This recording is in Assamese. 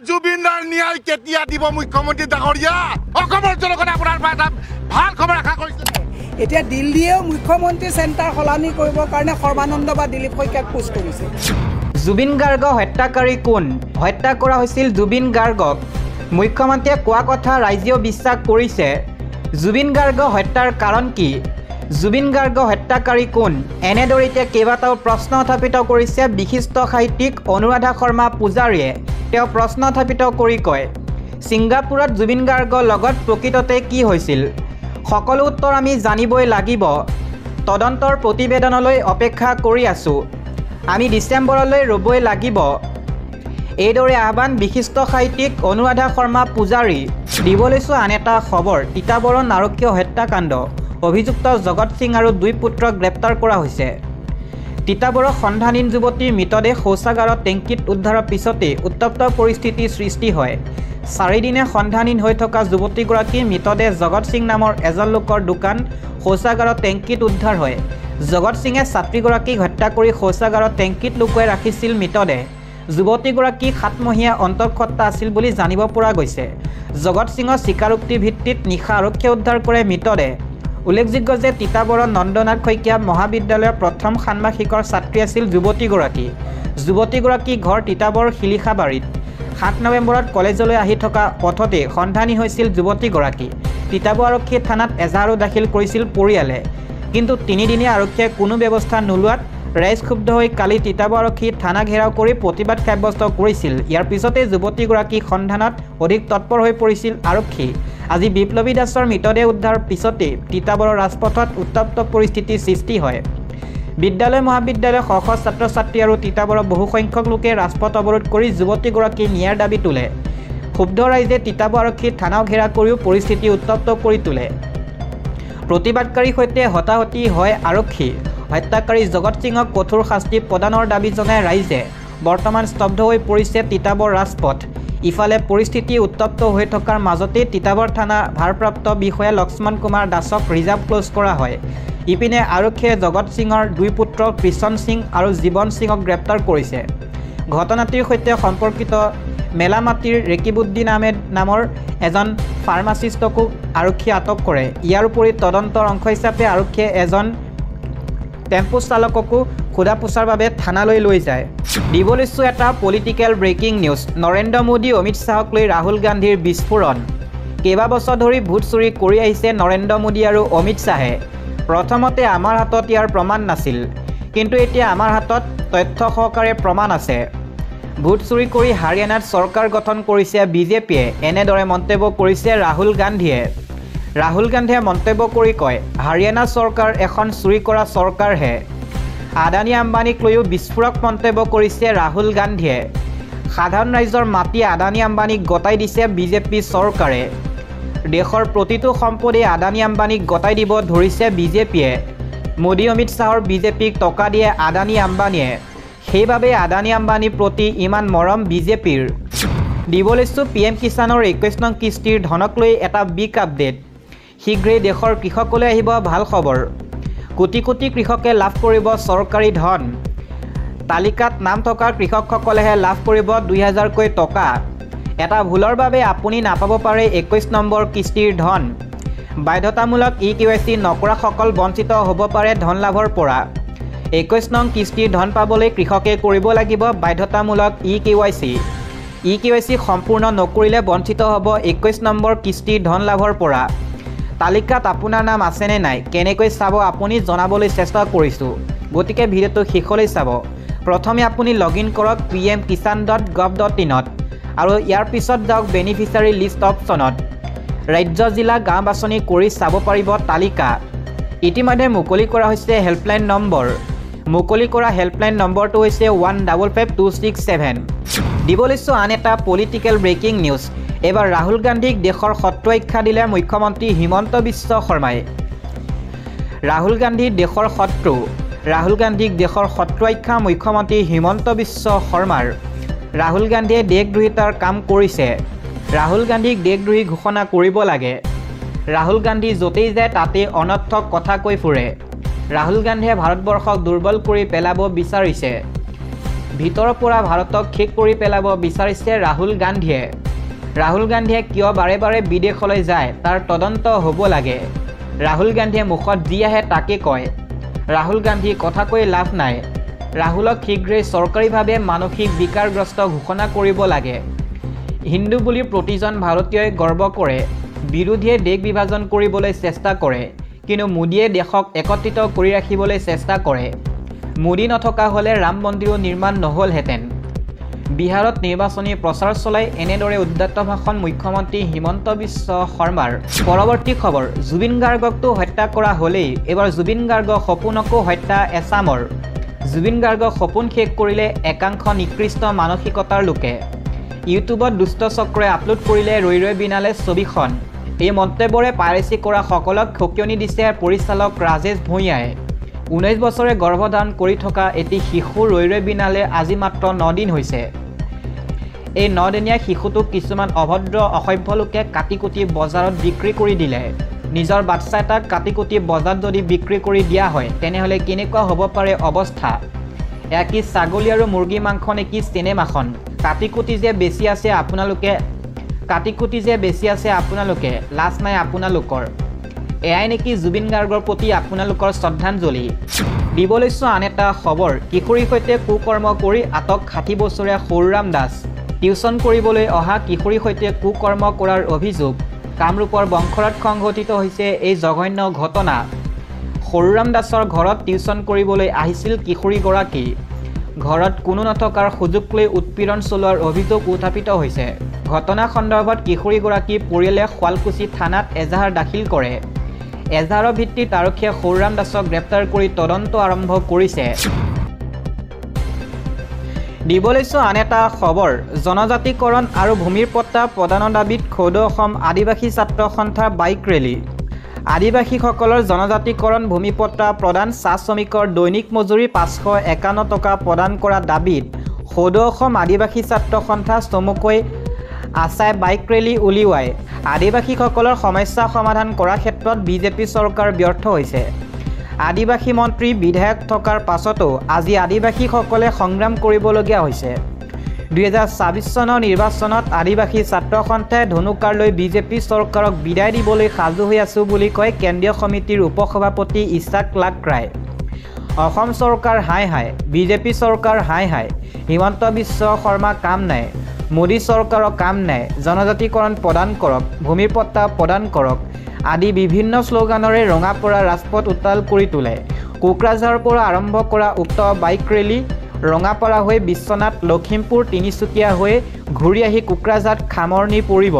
জুবিনৰ ন্যায় কেতিয়া দিব মুখ্যমন্ত্ৰী ডাঙৰীয়া অসমৰ জনগণে আপোনাৰ পৰা এটা ভাল খবৰ আশা কৰিছে এতিয়া দিল্লীয়েও মুখ্যমন্ত্ৰী চেণ্টাৰ সলনি কৰিবৰ কাৰণে সৰ্বানন্দ বা দিলীপ শইকীয়াক পোষ্ট কৰিছে জুবিন গাৰ্গ হত্যাকাৰী কোন হত্যা কৰা হৈছিল জুবিন গাৰ্গক মুখ্যমন্ত্ৰীয়ে কোৱা কথা ৰাইজেও বিশ্বাস কৰিছে জুবিন গাৰ্গ হত্যাৰ কাৰণ কি জুবিন গাৰ্গ হত্যাকাৰী কোন এনেদৰে এতিয়া কেইবাটাও প্ৰশ্ন উত্থাপিত কৰিছে বিশিষ্ট সাহিত্যিক অনুৰাধা শৰ্মা পূজাৰীয়ে তেওঁ প্ৰশ্ন উত্থাপিত কৰি কয় ছিংগাপুৰত জুবিন গাৰ্গৰ লগত প্ৰকৃততে কি হৈছিল সকলো উত্তৰ আমি জানিবই লাগিব তদন্তৰ প্ৰতিবেদনলৈ অপেক্ষা কৰি আছোঁ আমি ডিচেম্বৰলৈ ৰ'বই লাগিব এইদৰে আহ্বান বিশিষ্ট সাহিত্যিক অনুৰাধা শৰ্মা পূজাৰী দিব লৈছোঁ আন এটা খবৰ তিতাবৰণ আৰক্ষীয় হত্যাকাণ্ড অভিযুক্ত জগত সিং আৰু দুই পুত্ৰক গ্ৰেপ্তাৰ কৰা হৈছে তিতাবৰৰ সন্ধানহীন যুৱতীৰ মৃতদেহ শৌচাগাৰৰ টেংকিত উদ্ধাৰৰ পিছতে উত্তপ্ত পৰিস্থিতিৰ সৃষ্টি হয় চাৰিদিনে সন্ধানহীন হৈ থকা যুৱতীগৰাকীৰ মৃতদেহ জগত সিং নামৰ এজন লোকৰ দোকান শৌচাগাৰৰ টেংকিত উদ্ধাৰ হয় জগত সিঙে ছাত্ৰীগৰাকীক হত্যা কৰি শৌচাগাৰৰ টেংকিত লুকুৱাই ৰাখিছিল মৃতদেহ যুৱতীগৰাকী 7 মহীয়া অন্তঃসত্ত্বা আছিল বুলি জানিব পৰা গৈছে জগত সিঙৰ স্বীকাৰোক্তিৰ ভিত্তিত নিশা আৰক্ষীয়ে উদ্ধাৰ কৰে মৃতদেহ উল্লেখযোগ্য যে তিতাবৰৰ নন্দনাথ শইকীয়া মহাবিদ্যালয়ৰ প্ৰথম ষান্মাসিকৰ ছাত্ৰী আছিল যুৱতীগৰাকী ঘৰ তিতাবৰ শিলিখাবাৰীত 7 নৱেম্বৰত কলেজলৈ আহি থকা পথতে সন্ধানী হৈছিল যুৱতীগৰাকী তিতাবৰ আৰক্ষী থানাত এজাহাৰো দাখিল কৰিছিল পৰিয়ালে কিন্তু 3 দিনীয়া আৰক্ষীয়ে কোনো ব্যৱস্থা নোলোৱাত ৰাইজ ক্ষুব্ধ হৈ কালি তিতাবৰ আৰক্ষী থানা ঘেৰাও কৰি প্ৰতিবাদ সাব্যস্ত কৰিছিল ইয়াৰ পিছতে যুৱতীগৰাকী সন্ধানত অধিক তৎপৰ হৈ পৰিছিল আৰক্ষী আজি বিপ্লৱী দাসৰ মৃতদেহ উদ্ধাৰৰ পিছতে তিতাবৰৰ ৰাজপথত উত্তপ্ত পৰিস্থিতিৰ সৃষ্টি হয় বিদ্যালয় মহাবিদ্যালয়ৰ শ শ ছাত্ৰ ছাত্ৰী আৰু তিতাবৰৰ বহু সংখ্যক লোকে ৰাজপথ অৱৰোধ কৰি যুৱতীগৰাকীৰ ন্যায়ৰ দাবী তোলে ক্ষুব্ধ ৰাইজে তিতাবৰ আৰক্ষীৰ থানাও ঘেৰা কৰিও পৰিস্থিতি উত্তপ্ত কৰি তোলে প্ৰতিবাদকাৰীৰ সৈতে হতাহতি হয় আৰক্ষী হত্যাকাৰী জগত সিঙক কঠোৰ শাস্তি প্ৰদানৰ দাবী জনাই ৰাইজে বৰ্তমান স্তব্ধ হৈ পৰিছে তিতাবৰ ৰাজপথ ইফালে পৰিস্থিতি উত্তপ্ত হৈ থকাৰ মাজতে তিতাবৰ থানা ভাৰপ্ৰাপ্ত বিষয়া লক্ষ্মণ কুমাৰ দাসক ৰিজাৰ্ভ ক্লোজ কৰা হয় ইপিনে আৰক্ষীয়ে জগত সিঙৰ দুই পুত্ৰ কৃষণ সিং আৰু জীৱন সিঙক গ্ৰেপ্তাৰ কৰিছে ঘটনাটিৰ সৈতে সম্পৰ্কিত মেলামাটিৰ ৰেকিবুদ্দিন আহমেদ নামৰ এজন ফাৰ্মাচিষ্টকো আৰক্ষীয়ে আটক কৰে ইয়াৰ উপৰি তদন্তৰ অংশ হিচাপে আৰক্ষীয়ে এজন টেম্পো চালককো খুদা পোছাৰ বাবে থানালৈ লৈ যায় দিব লৈছোঁ এটা political breaking news Narendra Modi Amit শ্বাহক লৈ ৰাহুল গান্ধীৰ বিস্ফোৰণ কেইবাবছৰ ধৰি ভোট চুৰি কৰি আহিছে নৰেন্দ্ৰ মোদী আৰু অমিত শ্বাহে প্ৰথমতে আমাৰ হাতত ইয়াৰ প্ৰমাণ নাছিল কিন্তু এতিয়া আমাৰ হাতত তথ্য সহকাৰে প্ৰমাণ আছে ভোট চুৰি কৰি হাৰিয়ানাত চৰকাৰ গঠন কৰিছে বিজেপিয়ে এনেদৰে মন্তব্য কৰিছে ৰাহুল গান্ধীয়ে মন্তব্য কৰি কয় হাৰিয়ানা চৰকাৰ এখন চুৰি কৰা চৰকাৰহে আদানী আম্বানীক লৈও বিস্ফোৰক মন্তব্য কৰিছে ৰাহুল গান্ধীয়ে সাধাৰণ ৰাইজৰ মাটি আদানী আম্বানীক গতাই দিছে বিজেপি চৰকাৰে দেশৰ প্ৰতিটো সম্পত্তি আদানী আম্বানীক গতাই দিব ধৰিছে বিজেপিয়ে মোদী অমিত শ্বাহৰ বিজেপিক টকা দিয়ে আদানী আম্বানীয়ে সেইবাবে আদানী আম্বানীৰ প্ৰতি ইমান মৰম বিজেপিৰ দিব লৈছোঁ PM কিষাণৰ 21 নং কিস্তিৰ ধনক লৈ এটা বিগ আপডেট শীঘ্ৰেই দেশৰ কৃষকলৈ আহিব ভাল খবৰ কোটি কোটি কৃষকে লাভ কৰিব চৰকাৰী ধন তালিকাত নাম থকা কৃষকসকলেহে লাভ কৰিব 2000কৈ টকা এটা ভুলৰ বাবে আপুনি নাপাব পাৰে 21 নম্বৰ কিস্তিৰ ধন বাধ্যতামূলক EKYC নকৰাসকল বঞ্চিত হ'ব পাৰে ধন লাভৰ পৰা 21 নং কিস্তিৰ ধন পাবলৈ কৃষকে কৰিব লাগিব বাধ্যতামূলক EKYC সম্পূৰ্ণ নকৰিলে বঞ্চিত হ'ব 21 নম্বৰ কিস্তিৰ ধন লাভৰ পৰা তালিকাত আপোনাৰ নাম আছেনে নাই কেনেকৈ চাব আপুনি জনাবলৈ চেষ্টা কৰিছোঁ গতিকে ভিডিঅ'টো শেষলৈ চাব প্ৰথমে আপুনি লগইন কৰক pmkisan.gov.in আৰু ইয়াৰ পিছত যাওক বেনিফিচিয়াৰী লিষ্ট অপশ্যনত ৰাজ্য জিলা গাঁও বাছনি কৰি চাব পাৰিব তালিকা ইতিমধ্যে মুকলি কৰা হৈছে হেল্পলাইন নম্বৰ মুকলি কৰা হেল্পলাইন নম্বৰটো হৈছে 155267 দিব লৈছোঁ আন এটা পলিটিকেল ব্ৰেকিং নিউজ এবাৰ ৰাহুল গান্ধীক দেশৰ শত্ৰু আখ্যা দিলে মুখ্যমন্ত্ৰী হিমন্ত বিশ্ব শৰ্মাই ৰাহুল গান্ধী দেশৰ শত্ৰু আখ্যা মুখ্যমন্ত্ৰী হিমন্ত বিশ্ব শৰ্মাৰ ৰাহুল গান্ধীয়ে দেশদ্ৰোহিতাৰ কাম কৰিছে ৰাহুল গান্ধীক দেশদ্ৰোহী ঘোষণা কৰিব লাগে ৰাহুল গান্ধী য'তেই যায় তাতে অনৰ্থক কথা কৈ ফুৰে ৰাহুল গান্ধীয়ে ভাৰতবৰ্ষক দুৰ্বল কৰি পেলাব বিচাৰিছে ভিতৰৰ পৰা ভাৰতক শেষ কৰি পেলাব বিচাৰিছে ৰাহুল গান্ধীয়ে। ৰাহুল গান্ধীয়ে কিয় বাৰে বাৰে বিদেশলৈ যায় তাৰ তদন্ত হ'ব লাগে। ৰাহুল গান্ধীয়ে মুখত যি আহে তাকে কয়। ৰাহুল গান্ধী কথা কৈ লাভ নাই। ৰাহুলক শীঘ্ৰেই চৰকাৰীভাৱে মানসিক বিকাৰগ্ৰস্ত ঘোষণা কৰিব লাগে। হিন্দু বুলি প্ৰতিজন ভাৰতীয়ই গৰ্ব কৰে। বিৰোধীয়ে দেশ বিভাজন কৰিবলৈ চেষ্টা কৰে, কিন্তু মোদীয়ে দেশক একত্ৰিত কৰি ৰাখিবলৈ চেষ্টা কৰে। মোদী নথকা হ'লে ৰাম মন্দিৰো নিৰ্মাণ নহ'লহেঁতেন। বিহাৰত নিৰ্বাচনী প্ৰচাৰ চলাই এনেদৰে উদ্যত ভাষণ মুখ্যমন্ত্ৰী হিমন্ত বিশ্ব শৰ্মাৰ। পৰৱৰ্তী খবৰ, জুবিন গাৰ্গকতো হত্যা কৰা হ'লেই, এইবাৰ জুবিন গাৰ্গৰ সপোনকো হত্যা এছামৰ। জুবিন গাৰ্গৰ সপোন শেষ কৰিলে একাংশ নিকৃষ্ট মানসিকতাৰ লোকে। ইউটিউবত দুষ্ট চক্ৰই আপলোড কৰিলে ৰৈ ৰৈ বিনালে ছবিখন। এই মন্তব্যৰে পাইৰেচি কৰা সকলক সকিয়নি দিছে পৰিচালক ৰাজেশ ভূঞাই। 19 বছৰে গৰ্ভধাৰণ কৰি থকা এটি শিশু ৰৈ ৰৈ বিনালে আজি মাত্ৰ 9 দিন হৈছে। এই 9 দিনীয়া শিশুটোক কিছুমান অভদ্ৰ অসভ্য লোকে কাটি কুটি বজাৰত বিক্ৰী কৰি দিলে। নিজৰ বাচ্চা এটাক কাটি কুটি বজাৰত যদি বিক্ৰী কৰি দিয়া হয় তেনেহ'লে কেনেকুৱা হ'ব পাৰে অৱস্থা। এয়া কি ছাগলী আৰু মুৰ্গী মাংস নেকি চিনেমাখন? কাটি কুটি যে বেছি আছে আপোনালোকে, লাজ নাই আপোনালোকৰ। এয়াই নেকি জুবিন গাৰ্গৰ প্ৰতি আপোনালোকৰ শ্ৰদ্ধাঞ্জলি। দিব লৈছোঁ আন এটা খবৰ, কিশোৰীৰ সৈতে কুকৰ্ম কৰি আটক 60 বছৰীয়া সৰুৰাম দাস। টিউচন কৰিবলৈ অহা কিশোৰীৰ সৈতে কুকৰ্ম কৰাৰ অভিযোগ। কামৰূপৰ বংশৰাত সংঘটিত হৈছে এই জঘন্য ঘটনা। সৰুৰাম দাসৰ ঘৰত টিউচন কৰিবলৈ আহিছিল কিশোৰীগৰাকী। ঘৰত কোনো নথকাৰ সুযোগ লৈ উৎপীড়ন চলোৱাৰ অভিযোগ উত্থাপিত হৈছে। ঘটনা সন্দৰ্ভত কিশোৰীগৰাকীৰ পৰিয়ালে শুৱালকুছি থানাত এজাহাৰ দাখিল কৰে। এজাহাৰৰ ভিত্তিত আৰক্ষীয়ে সৰুৰাম দাসক গ্ৰেপ্তাৰ কৰি তদন্ত আৰম্ভ কৰিছে। দিব লৈছোঁ আন এটা খবৰ, জনজাতিকৰণ আৰু ভূমিৰ পট্টা প্ৰদানৰ দাবীত ক্ষৌদ অসম আদিবাসী ছাত্ৰ সন্থাৰ বাইক ৰেলী। আদিবাসীসকলৰ জনজাতিকৰণ ভূমি পট্টা প্ৰদান, চাহ শ্ৰমিকৰ দৈনিক মজুৰি 551 টকা প্ৰদান কৰা দাবীত ক্ষৌদ অসম আদিবাসী ছাত্ৰ সন্থা চমুকৈ আছাই বাইক ৰেলী উলিওৱাই আদিবাসীসকলৰ সমস্যা সমাধান কৰাৰ ক্ষেত্ৰত বিজেপি চৰকাৰ ব্যৰ্থ হৈছে। আদিবাসী মন্ত্ৰী বিধায়ক থকাৰ পাছতো আজি আদিবাসীসকলে সংগ্ৰাম কৰিবলগীয়া হৈছে। 2024 চনৰ নিৰ্বাচনত আদিবাসী ছাত্ৰ সন্থাই ধনুকাৰ লৈ বিজেপি চৰকাৰক বিদায় দিবলৈ সাজু হৈ আছোঁ বুলি কয় কেন্দ্ৰীয় সমিতিৰ উপসভাপতি ইছাক লাক্ৰাই। অসম চৰকাৰ হাই হাই, বিজেপি চৰকাৰ হাই হাই, হিমন্ত বিশ্ব শৰ্মা কাম নাই, মোদী চৰকাৰৰ কাম নাই, জনজাতিকৰণ প্ৰদান কৰক, ভূমিৰ পট্টা প্ৰদান কৰক আদি বিভিন্ন শ্লোগানেৰে ৰঙাপৰা ৰাজপথ উত্তাল কৰি তোলে। কোকৰাঝাৰৰ পৰা আৰম্ভ কৰা উক্ত বাইক ৰেলী ৰঙাপাৰা হৈ বিশ্বনাথ, লখিমপুৰ, তিনিচুকীয়া হৈ ঘূৰি আহি কোকৰাঝাৰত সামৰণি পৰিব।